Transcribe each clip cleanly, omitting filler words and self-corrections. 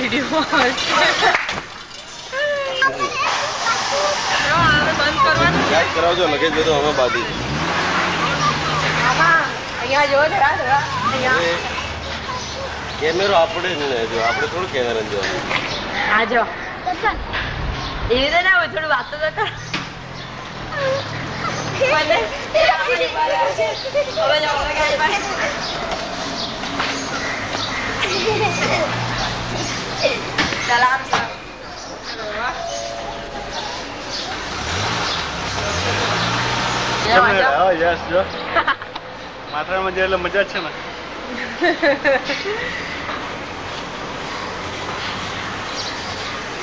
Video બંધ કરવાનું guide કરાવજો લગેજ બધું અમે બાંધી અહીંયા જો જરા કેમેરો આપણે જો આપણે થોડું કેમેરા જોવાનું આ જો એ રીતે ના હોય થોડું વાતો તો કર યસ જો માથામાં જે એટલે મજા છે ને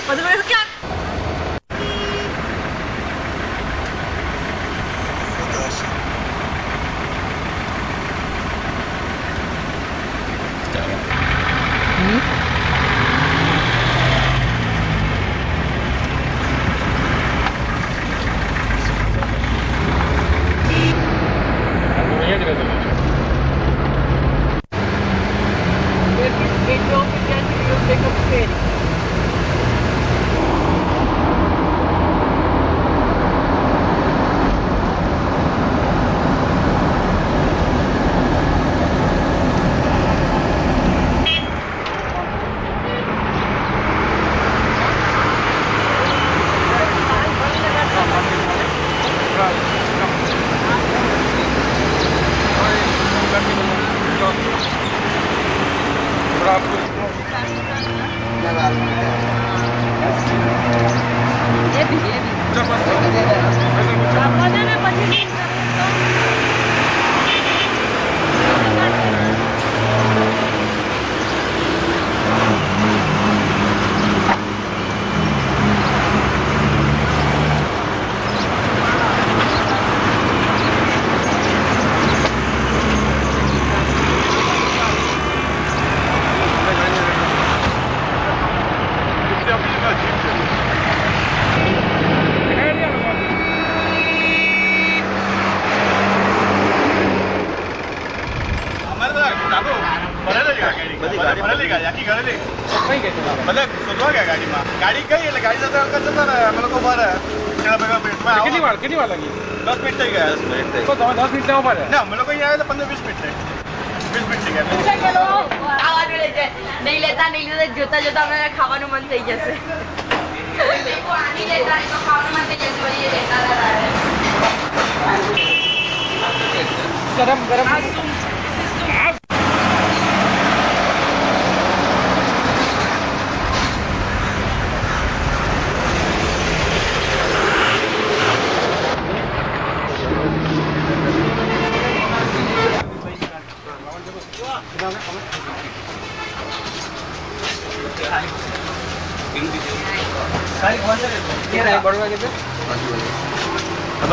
બધું ક્યાં કેટલી વાર લાગી 10 મિનિટ થઈ ગયા 10 મિનિટ તો તમે 10 મિનિટ લેવા પડે ના અમે લોકો અહીંયા આવ્યા તો 15-20 મિનિટ થઈ 20 મિનિટ થઈ ગયા નહીં લેતા જોતા જોતા અમને ખાવાનું મન થઈ જશે ગરમ ગરમ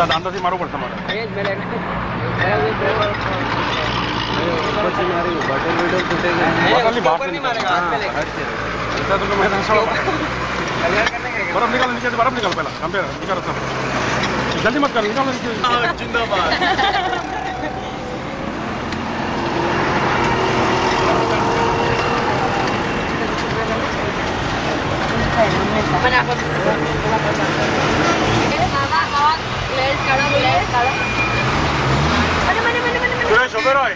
દાંડાથી મારવું પડશે મારે बर्फ निकालो नीचे से बर्फ निकालो पहला हम पे निकालो सब जल्दी मत करो निकालो नीचे जिंदाबाद सुरेश उभे रहो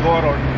Goa Road.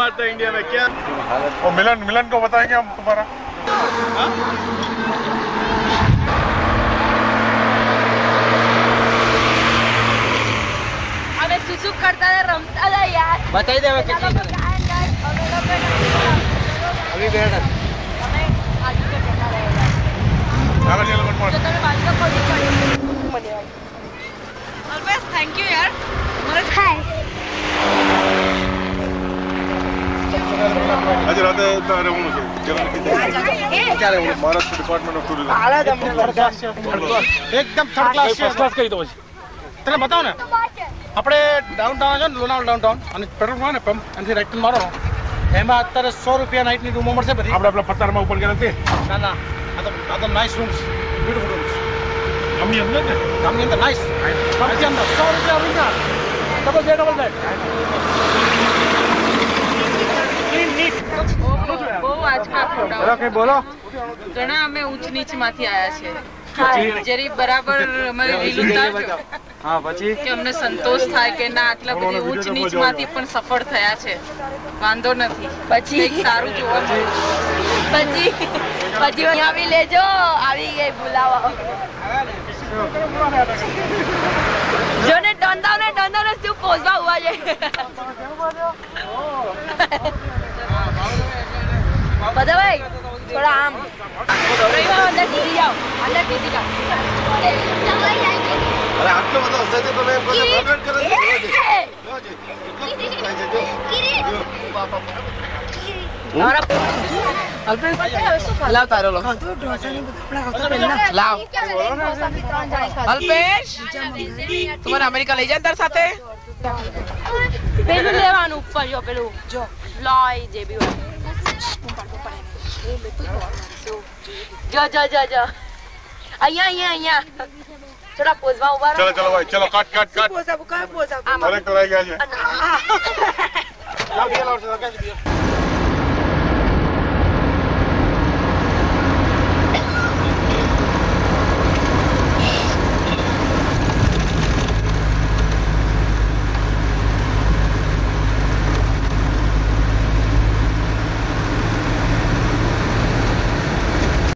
मारता है इंडिया में क्या? और मिलन को बताएंगे हम तुम्हारा। अबे सुसु करता है रमता है यार बताई दे अभी बेटा थैंक यू यार આજે રાતે રહેવાનું છે ક્યારે મહારાષ્ટ્ર ડિપાર્ટમેન્ટ ઓફ ટુરિઝમ એકદમ થર્ડ ક્લાસ ફર્સ્ટ ક્લાસ કહી દો પછી તને બતાવો ને આપણે ડાઉનટાઉન છે ને લોનાવલા ડાઉનટાઉન અને પેટ્રોલ માં ને પંપ એનાથી રાઈટ ટર્ન મારો એમાં અત્યારે 100 રૂપિયા નાઇટની રૂમો મળશે બધી આપણે આપણા પથ્થરમાં ઉપર ગયા નથી ના ના આ તો નાઇસ રૂમ્સ બ્યુટીફુલ રૂમ્સ ગામની અંદર ને ગામની અંદર નાઇસ ગામની અંદર 100 રૂપિયા રૂમ ના ડબલ બેડ બહુ આજકા બોલો કઈ બોલો ઘણા અમે ઊંચ નીચ માંથી આયા છે જરી બરાબર અમારે લીલું થાય હા પછી કે અમને સંતોષ થાય કે ના આટલા બધી ઊંચ નીચ માંથી પણ સફળ થયા છે વાંધો નથી પછી સારું જોવા પછી આવી લેજો આવી ગઈ બોલાવો જો ને ડંદાને શું પોઝવા હુઆ છે બધા ભાઈ થોડા આમ અંદર ટીવી જાઓ અરે આટલો બધો હશે તો તમે પ્રગટ કરો લાવ તારો લો લાવ અલ્પેશ તમારે અમેરિકા લઈ જાય તાર સાથે પેલું લેવાનું ઉપર જો પેલું જો લોય જે બી હોય જો અહીંયા થોડા પોઝમાં ઉભા રહો ચલો ભાઈ ચલો કાટ પોઝા કરેક્ટ કરાઈ ગયા છે લાવ